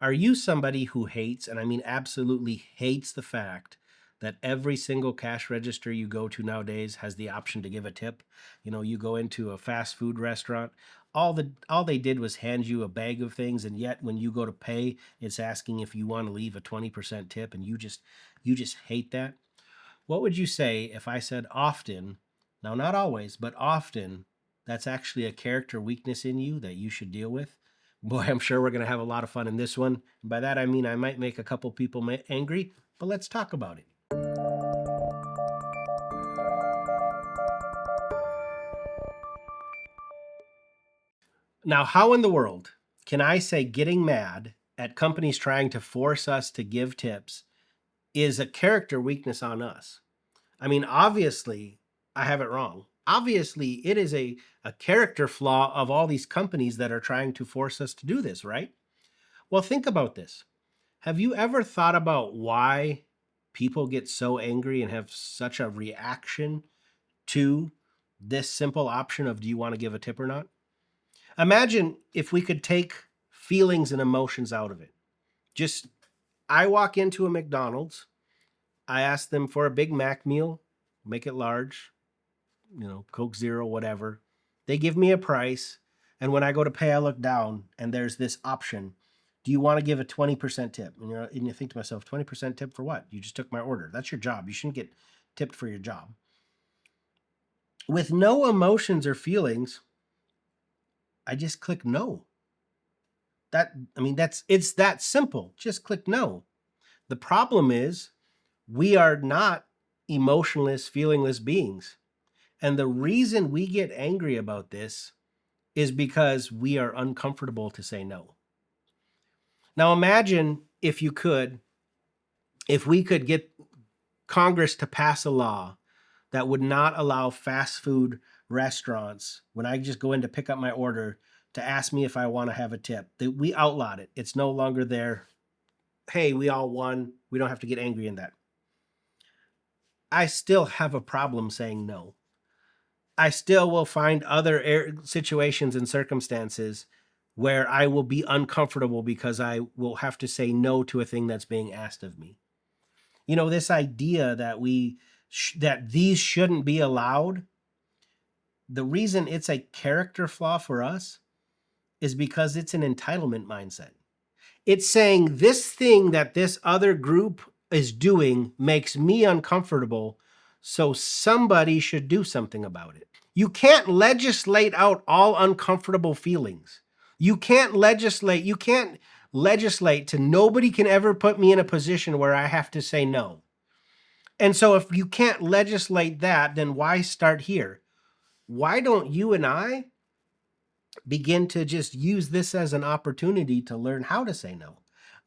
Are you somebody who hates, and I mean absolutely hates, the fact that every single cash register you go to nowadays has the option to give a tip? You go into a fast food restaurant, all they did was hand you a bag of things, and yet when you go to pay, it's asking if you want to leave a 20% tip, and you just hate that. What would you say if I said often, now not always, but often, that's actually a character weakness in you that you should deal with? Boy, I'm sure we're going to have a lot of fun in this one. By that, I mean I might make a couple people angry, but let's talk about it. Now, how in the world can I say getting mad at companies trying to force us to give tips is a character weakness on us? I mean, obviously, I have it wrong. Obviously, it is a character flaw of all these companies that are trying to force us to do this, right? Well, think about this. Have you ever thought about why people get so angry and have such a reaction to this simple option of do you want to give a tip or not? Imagine if we could take feelings and emotions out of it. Just, I walk into a McDonald's, I ask them for a Big Mac meal, make it large, Coke Zero, whatever. They give me a price. And when I go to pay, I look down and there's this option. Do you want to give a 20% tip? And you think to myself, 20% tip for what? You just took my order. That's your job. You shouldn't get tipped for your job. With no emotions or feelings, I just click no. It's that simple. Just click no. The problem is we are not emotionless, feelingless beings. And the reason we get angry about this is because we are uncomfortable to say no. Now imagine if we could get Congress to pass a law that would not allow fast food restaurants, when I just go in to pick up my order, to ask me if I want to have a tip. We outlawed it. It's no longer there. Hey, we all won. We don't have to get angry in that. I still have a problem saying no. I still will find other situations and circumstances where I will be uncomfortable because I will have to say no to a thing that's being asked of me. This idea that that these shouldn't be allowed, the reason it's a character flaw for us is because it's an entitlement mindset. It's saying this thing that this other group is doing makes me uncomfortable, so somebody should do something about it. You can't legislate out all uncomfortable feelings. You can't legislate to nobody can ever put me in a position where I have to say no. And so if you can't legislate that, then why start here? Why don't you and I begin to just use this as an opportunity to learn how to say no?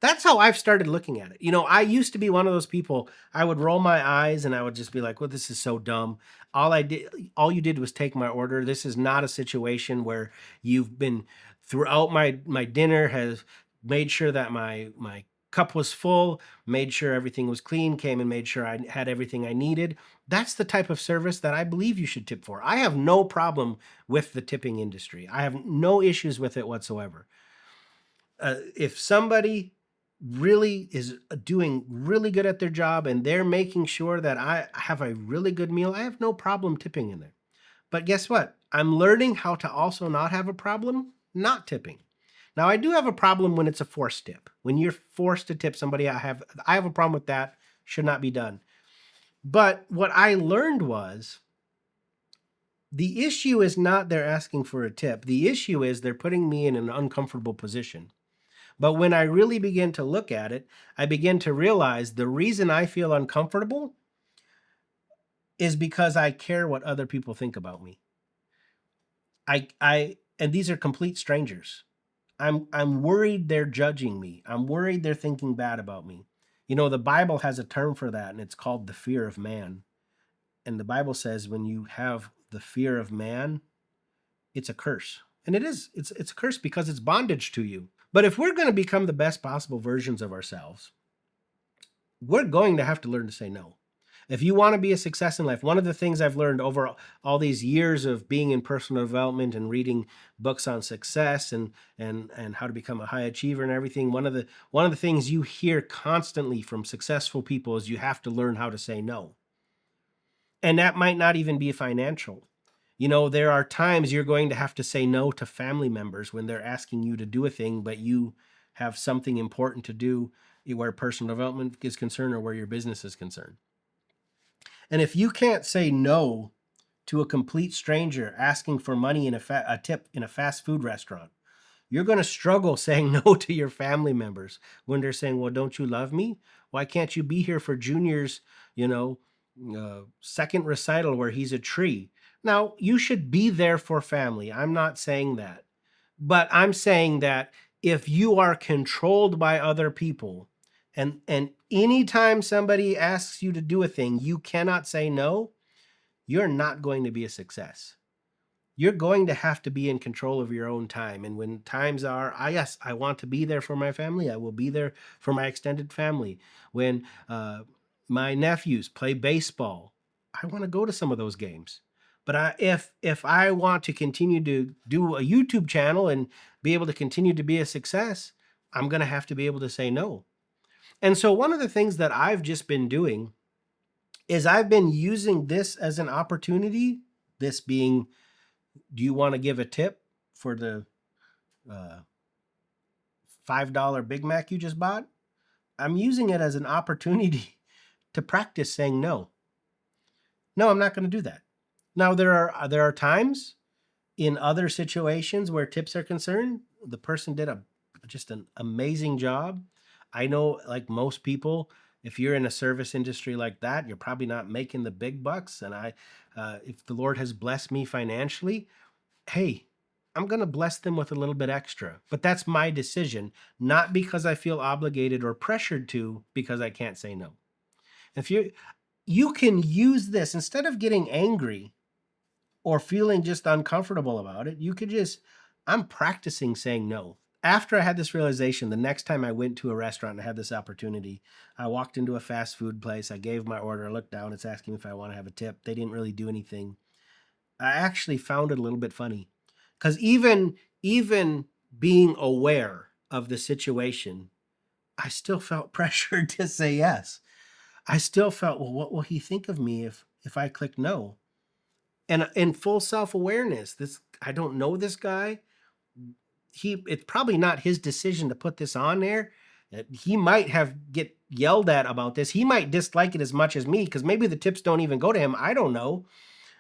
That's how I've started looking at it. I used to be one of those people, I would roll my eyes and I would just be like, well, this is so dumb. All you did was take my order. This is not a situation where you've been throughout my dinner has made sure that my cup was full, made sure everything was clean, came and made sure I had everything I needed. That's the type of service that I believe you should tip for. I have no problem with the tipping industry. I have no issues with it whatsoever. If somebody really is doing really good at their job and they're making sure that I have a really good meal, I have no problem tipping in there. But guess what? I'm learning how to also not have a problem not tipping. Now, I do have a problem when it's a forced tip. When you're forced to tip somebody, I have a problem with that. Should not be done. But what I learned was the issue is not they're asking for a tip. The issue is they're putting me in an uncomfortable position. But when I really begin to look at it, I begin to realize the reason I feel uncomfortable is because I care what other people think about me. And these are complete strangers. I'm worried they're judging me. I'm worried they're thinking bad about me. The Bible has a term for that, and it's called the fear of man. And the Bible says when you have the fear of man, it's a curse. And it is. It's a curse because it's bondage to you. But if we're going to become the best possible versions of ourselves, we're going to have to learn to say no. If you want to be a success in life, one of the things I've learned over all these years of being in personal development and reading books on success and how to become a high achiever and everything, one of the things you hear constantly from successful people is you have to learn how to say no. And that might not even be financial. There are times you're going to have to say no to family members when they're asking you to do a thing, but you have something important to do where personal development is concerned or where your business is concerned. And if you can't say no to a complete stranger asking for money in a tip in a fast food restaurant, you're going to struggle saying no to your family members when they're saying, well, don't you love me? Why can't you be here for Junior's, second recital where he's a tree? Now, you should be there for family. I'm not saying that. But I'm saying that if you are controlled by other people and anytime somebody asks you to do a thing, you cannot say no, you're not going to be a success. You're going to have to be in control of your own time. And when times are, yes, I want to be there for my family, I will be there for my extended family. When my nephews play baseball, I want to go to some of those games. But if I want to continue to do a YouTube channel and be able to continue to be a success, I'm going to have to be able to say no. And so one of the things that I've just been doing is I've been using this as an opportunity, this being, do you want to give a tip for the uh, $5 Big Mac you just bought? I'm using it as an opportunity to practice saying no. No, I'm not going to do that. Now there are times in other situations where tips are concerned, the person did just an amazing job. I know, like most people, if you're in a service industry like that, you're probably not making the big bucks. And if the Lord has blessed me financially, hey, I'm going to bless them with a little bit extra. But that's my decision, not because I feel obligated or pressured to, because I can't say no. If you can use this instead of getting angry or feeling just uncomfortable about it, you could just, I'm practicing saying no. After I had this realization, the next time I went to a restaurant and had this opportunity, I walked into a fast food place. I gave my order. I looked down. It's asking me if I want to have a tip. They didn't really do anything. I actually found it a little bit funny because even being aware of the situation, I still felt pressured to say yes. I still felt, well, what will he think of me if I click no? And in full self-awareness, this, I don't know this guy. It's probably not his decision to put this on there. He might get yelled at about this. He might dislike it as much as me because maybe the tips don't even go to him. I don't know.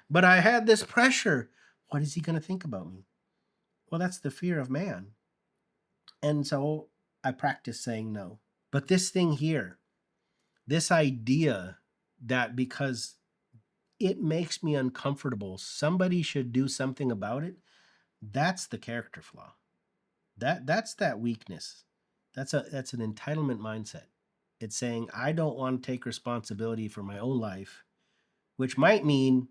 But I had this pressure. What is he going to think about me? Well, that's the fear of man. And so I practiced saying no. But this thing here, this idea that because it makes me uncomfortable, somebody should do something about it, that's the character flaw. That's that weakness. That's an entitlement mindset. It's saying I don't want to take responsibility for my own life, which might mean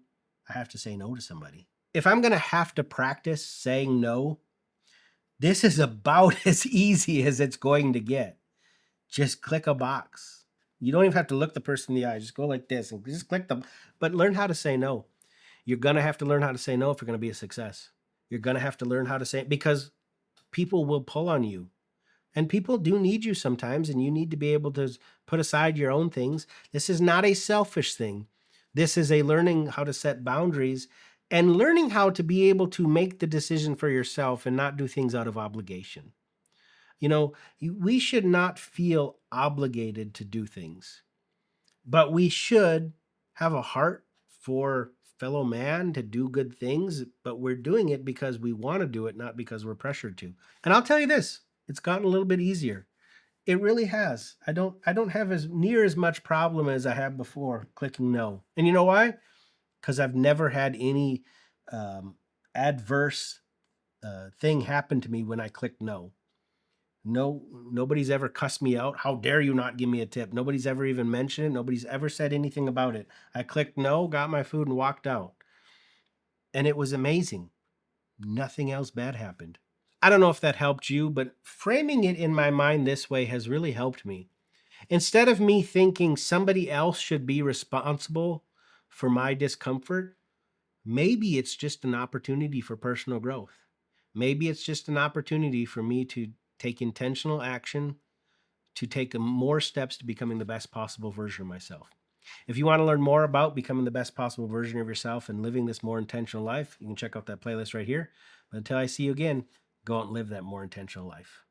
I have to say no to somebody. If I'm going to have to practice saying no, this is about as easy as it's going to get. Just click a box. You don't even have to look the person in the eye. Just go like this and just click them. But learn how to say no. You're going to have to learn how to say no if you're going to be a success. You're going to have to learn how to say it because people will pull on you. And people do need you sometimes, and you need to be able to put aside your own things. This is not a selfish thing. This is a learning how to set boundaries and learning how to be able to make the decision for yourself and not do things out of obligation. We should not feel obligated to do things, but we should have a heart for fellow man to do good things, but we're doing it because we want to do it, not because we're pressured to. And I'll tell you this, it's gotten a little bit easier. It really has. I don't have as near as much problem as I had before clicking no. And you know why? Because I've never had any adverse thing happen to me when I clicked no. No, nobody's ever cussed me out. How dare you not give me a tip? Nobody's ever even mentioned it. Nobody's ever said anything about it. I clicked no, got my food, and walked out. And it was amazing. Nothing else bad happened. I don't know if that helped you, but framing it in my mind this way has really helped me. Instead of me thinking somebody else should be responsible for my discomfort, maybe it's just an opportunity for personal growth. Maybe it's just an opportunity for me to take intentional action, to take more steps to becoming the best possible version of myself. If you want to learn more about becoming the best possible version of yourself and living this more intentional life, you can check out that playlist right here. But until I see you again, go out and live that more intentional life.